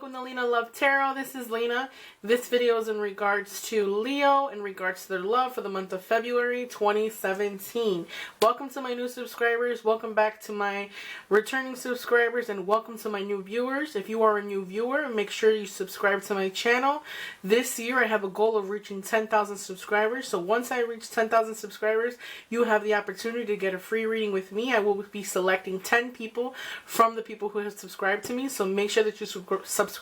welcome to Lina Love Tarot. This is Lina. This video is in regards to Leo, in regards to their love for the month of February 2017. Welcome to my new subscribers, welcome back to my returning subscribers, and welcome to my new viewers. If you are a new viewer, make sure you subscribe to my channel. This year I have a goal of reaching 10,000 subscribers, so once I reach 10,000 subscribers, you have the opportunity to get a free reading with me. I will be selecting 10 people from the people who have subscribed to me, so make sure that you subscribe.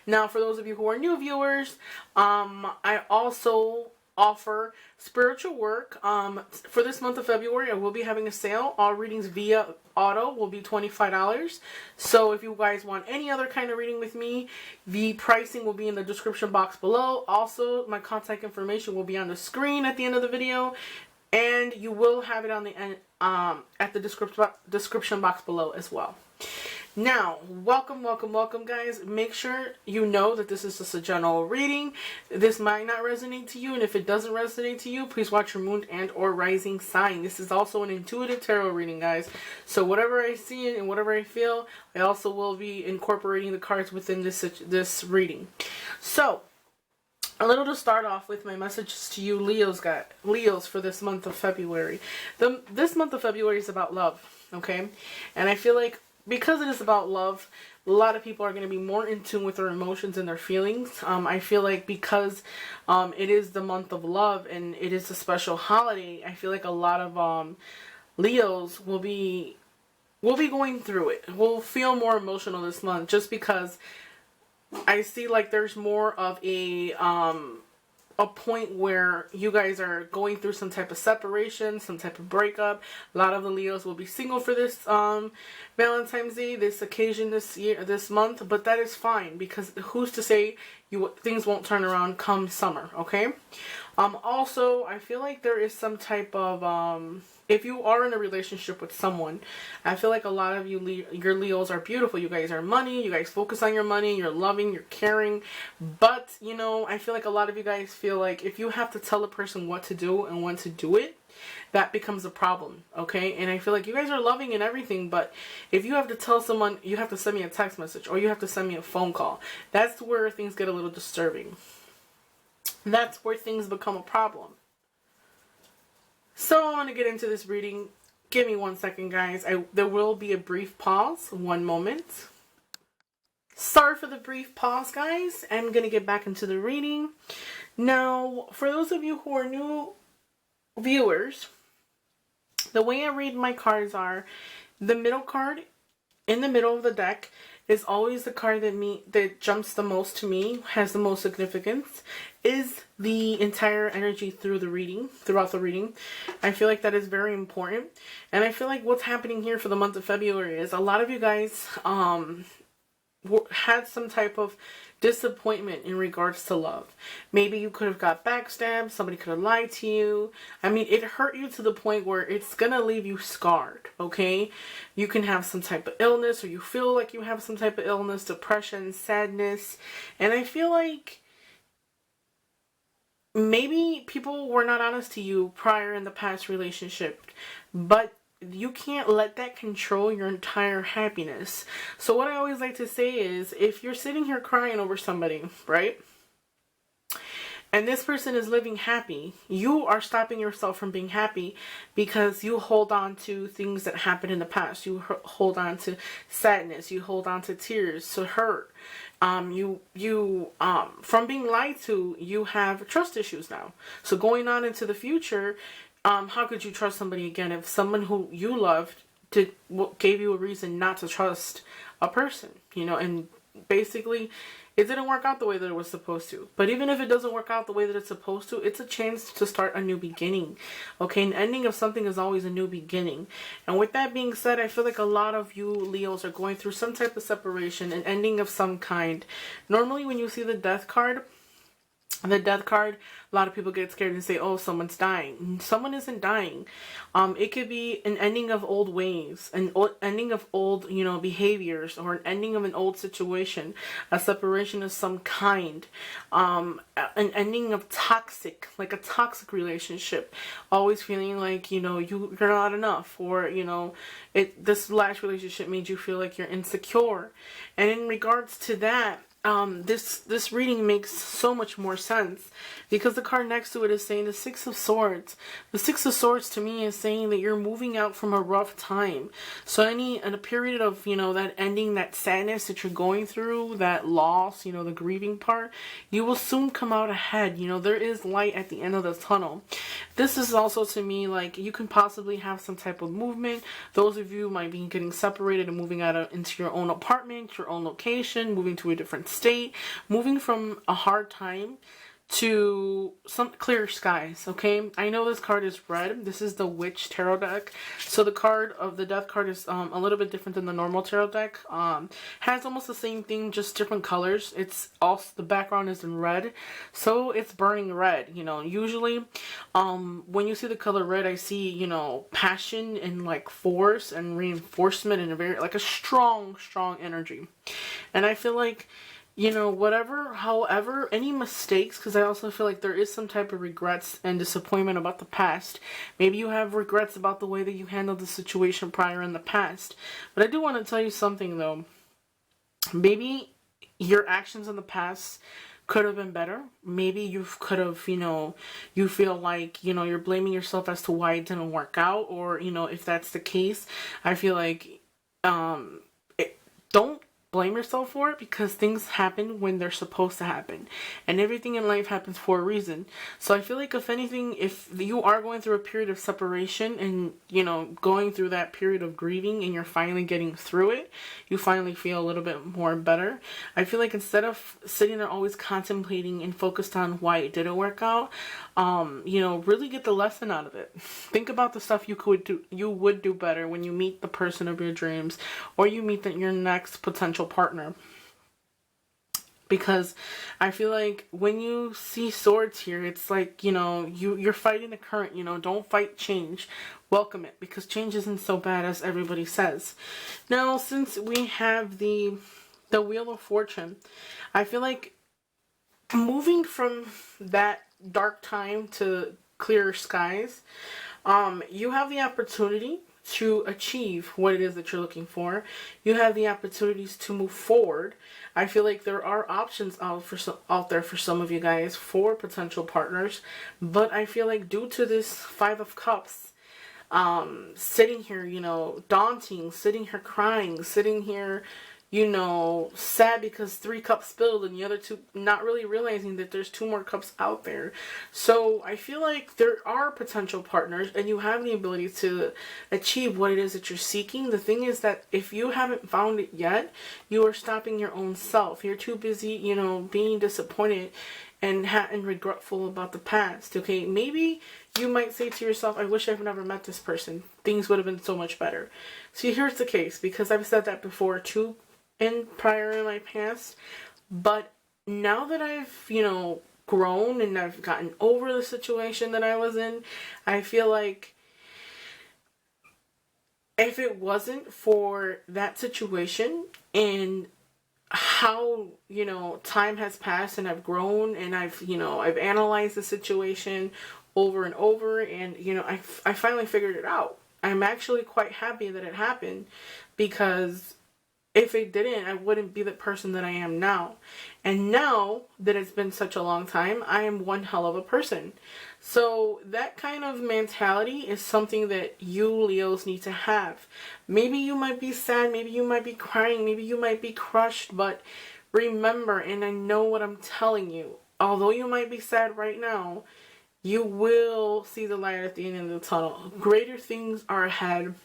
Now, for those of you who are new viewers, I also offer spiritual work. For this month of February, I will be having a sale. All readings via auto will be $25. So if you guys want any other kind of reading with me, the pricing will be in the description box below. Also, my contact information will be on the screen at the end of the video, and you will have it on the end at the description box below as well. Now, welcome guys. Make sure you know that this is just a general reading. This might not resonate to you, and if it doesn't resonate to you, please watch your moon and or rising sign. This is also an intuitive tarot reading, guys. So whatever I see and whatever I feel, I also will be incorporating the cards within this reading. So, a little to start off with my messages to you Leos for this month of February. This month of February is about love, okay? And I feel like because it is about love, a lot of people are going to be more in tune with their emotions and their feelings. I feel like because it is the month of love and it is a special holiday, I feel like a lot of Leos will be going through it. Will feel more emotional this month just because I see like there's more of a point where you guys are going through some type of separation, some type of breakup. A lot of the Leos will be single for this Valentine's Day, this occasion, this month, but that is fine because who's to say things won't turn around come summer, okay? Also, I feel like there is some type of if you are in a relationship with someone, I feel like a lot of your Leos are beautiful. You guys are money. You guys focus on your money. You're loving. You're caring. But, you know, I feel like a lot of you guys feel like if you have to tell a person what to do and when to do it, that becomes a problem, okay? And I feel like you guys are loving and everything, but if you have to tell someone, you have to send me a text message or you have to send me a phone call, that's where things get a little disturbing. That's where things become a problem. So I'm going to get into this reading. Give me 1 second, guys. There will be a brief pause. One moment. Sorry for the brief pause, guys. I'm going to get back into the reading. Now, for those of you who are new viewers, the way I read my cards are, the middle card in the middle of the deck is always the card that jumps the most to me, has the most significance, is the entire energy throughout the reading. I feel like that is very important. And I feel like what's happening here for the month of February is a lot of you guys had some type of disappointment in regards to love. Maybe you could have got backstabbed, somebody could have lied to you. I mean, it hurt you to the point where it's gonna leave you scarred, okay? You can have some type of illness, or you feel like you have some type of illness, depression, sadness, and I feel like maybe people were not honest to you prior in the past relationship, but you can't let that control your entire happiness. So what I always like to say is, if you're sitting here crying over somebody, right? And this person is living happy, you are stopping yourself from being happy because you hold on to things that happened in the past. You hold on to sadness. You hold on to tears, to hurt. From being lied to, you have trust issues now. So going on into the future, how could you trust somebody again if someone who you loved gave you a reason not to trust a person, you know? And basically, it didn't work out the way that it was supposed to. But even if it doesn't work out the way that it's supposed to, it's a chance to start a new beginning. Okay, an ending of something is always a new beginning. And with that being said, I feel like a lot of you Leos are going through some type of separation, an ending of some kind. Normally when you see the death card, The death card, a lot of people get scared and say, oh, someone's dying. Someone isn't dying. It could be an ending of old ways, an ending of old, behaviors, or an ending of an old situation, a separation of some kind, an ending of toxic, like a toxic relationship, always feeling like, you're not enough, or, this last relationship made you feel like you're insecure. And in regards to that, this reading makes so much more sense, because the card next to it is saying the Six of Swords. The Six of Swords to me is saying that you're moving out from a rough time. So in a period of, that ending, that sadness that you're going through, that loss, the grieving part, you will soon come out ahead. There is light at the end of the tunnel. This is also to me like you can possibly have some type of movement. Those of you might be getting separated and moving out into your own apartment, your own location, moving to a different state, moving from a hard time to some clear skies. Okay, I know this card is red. This is the Witch tarot deck, so the card of the death card is a little bit different than the normal tarot deck. Has almost the same thing, just different colors. It's also, the background is in red, so it's burning red. Usually when you see the color red, I see passion and like force and reinforcement and a very like a strong energy. And I feel like however, any mistakes, because I also feel like there is some type of regrets and disappointment about the past. Maybe you have regrets about the way that you handled the situation prior in the past. But I do want to tell you something though. Maybe your actions in the past could have been better. Maybe you could have, you feel like, you're blaming yourself as to why it didn't work out. Or, if that's the case, I feel like, don't blame yourself for it, because things happen when they're supposed to happen, and everything in life happens for a reason. So I feel like if anything, if you are going through a period of separation and going through that period of grieving and you're finally getting through it, you finally feel a little bit more better. I feel like instead of sitting there always contemplating and focused on why it didn't work out, really get the lesson out of it. Think about the stuff you would do better when you meet the person of your dreams, or you meet your next potential partner. Because I feel like when you see swords here, it's like, you're fighting the current. Don't fight change. Welcome it, because change isn't so bad as everybody says. Now, since we have the Wheel of Fortune, I feel like moving from that dark time to clearer skies, you have the opportunity to achieve what it is that you're looking for. You have the opportunities to move forward. I feel like there are options out there for some of you guys for potential partners, but I feel like due to this Five of Cups, sitting here, daunting, sitting here crying, sitting here, sad because 3 cups spilled and the other 2 not really realizing that there's 2 more cups out there. So I feel like there are potential partners and you have the ability to achieve what it is that you're seeking. The thing is that if you haven't found it yet, you are stopping your own self. You're too busy, being disappointed and regretful about the past. Okay, maybe you might say to yourself, I wish I've never met this person. Things would have been so much better. See, here's the case, because I've said that before too prior in my past, but now that I've grown and I've gotten over the situation that I was in, I feel like if it wasn't for that situation and how time has passed and I've grown and I've analyzed the situation over and over, and I finally figured it out. I'm actually quite happy that it happened, because if it didn't, I wouldn't be the person that I am now. And now that it's been such a long time, I am one hell of a person. So that kind of mentality is something that you Leos need to have. Maybe you might be sad, maybe you might be crying, maybe you might be crushed, but remember, and I know what I'm telling you, although you might be sad right now, you will see the light at the end of the tunnel. Greater things are ahead.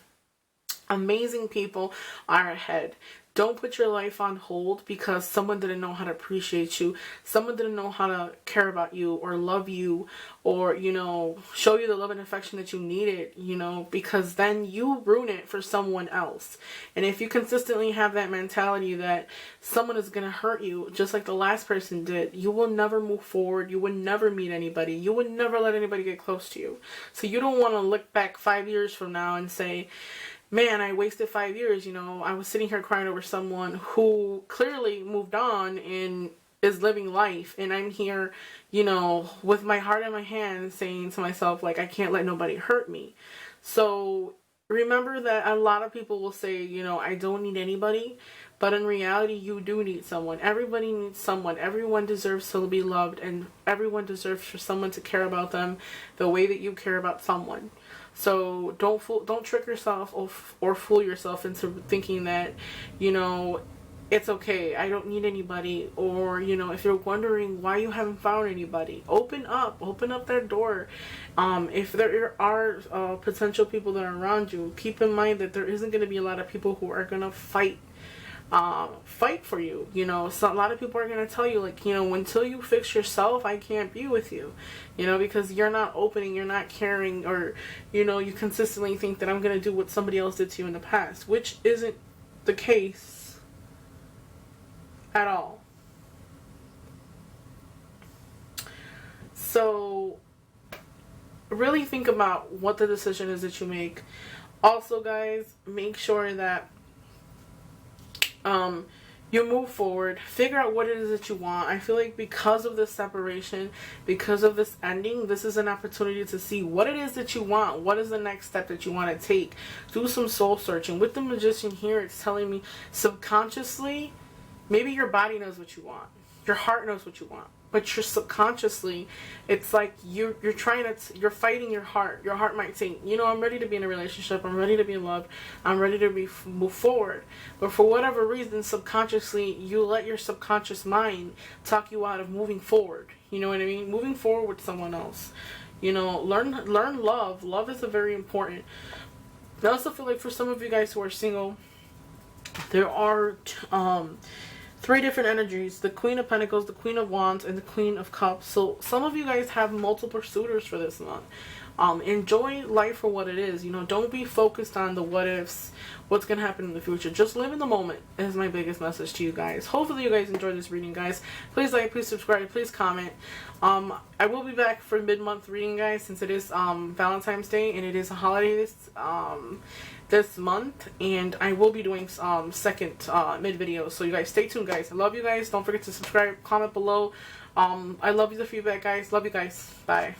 Amazing people are ahead. Don't put your life on hold because someone didn't know how to appreciate you. Someone didn't know how to care about you or love you or, you know, show you the love and affection that you needed, you know, because then you ruin it for someone else. And if you consistently have that mentality that someone is going to hurt you, just like the last person did, you will never move forward. You will never meet anybody. You will never let anybody get close to you. So you don't want to look back 5 years from now and say, man, I wasted 5 years, you know, I was sitting here crying over someone who clearly moved on and is living life. And I'm here, you know, with my heart in my hand saying to myself, like, I can't let nobody hurt me. So remember that a lot of people will say, you know, I don't need anybody. But in reality, you do need someone. Everybody needs someone. Everyone deserves to be loved. And everyone deserves for someone to care about them the way that you care about someone. So don't trick yourself or fool yourself into thinking that, you know, it's okay, I don't need anybody. Or, you know, if you're wondering why you haven't found anybody, open up that door. If there are potential people that are around you, keep in mind that there isn't going to be a lot of people who are going to fight for you. You know, so a lot of people are going to tell you, like, you know, until you fix yourself, I can't be with you, you know, because you're not opening, you're not caring, or, you know, you consistently think that I'm going to do what somebody else did to you in the past, which isn't the case at all. So really think about what the decision is that you make. Also, guys, make sure that you move forward, figure out what it is that you want. I feel like because of this separation, because of this ending, this is an opportunity to see what it is that you want. What is the next step that you want to take? Do some soul searching. With the Magician here, it's telling me subconsciously, maybe your body knows what you want. Your heart knows what you want. But you're subconsciously, it's like you're fighting your heart. Your heart might say, you know, I'm ready to be in a relationship. I'm ready to be loved. I'm ready to move forward. But for whatever reason, subconsciously, you let your subconscious mind talk you out of moving forward. You know what I mean? Moving forward with someone else. You know, learn love. Love is very important. I also feel like for some of you guys who are single, there are 3 different energies: the Queen of Pentacles, the Queen of Wands, and the Queen of Cups. So some of you guys have multiple suitors for this month. Enjoy life for what it is. You know, don't be focused on the what ifs, what's going to happen in the future. Just live in the moment is my biggest message to you guys. Hopefully you guys enjoyed this reading, guys. Please like, please subscribe, please comment. I will be back for mid-month reading, guys, since it is Valentine's Day and it is a holiday this month, and I will be doing second mid videos. So you guys stay tuned, guys. I love you guys. Don't forget to subscribe, comment below. I love you, the feedback, guys. Love you guys. Bye.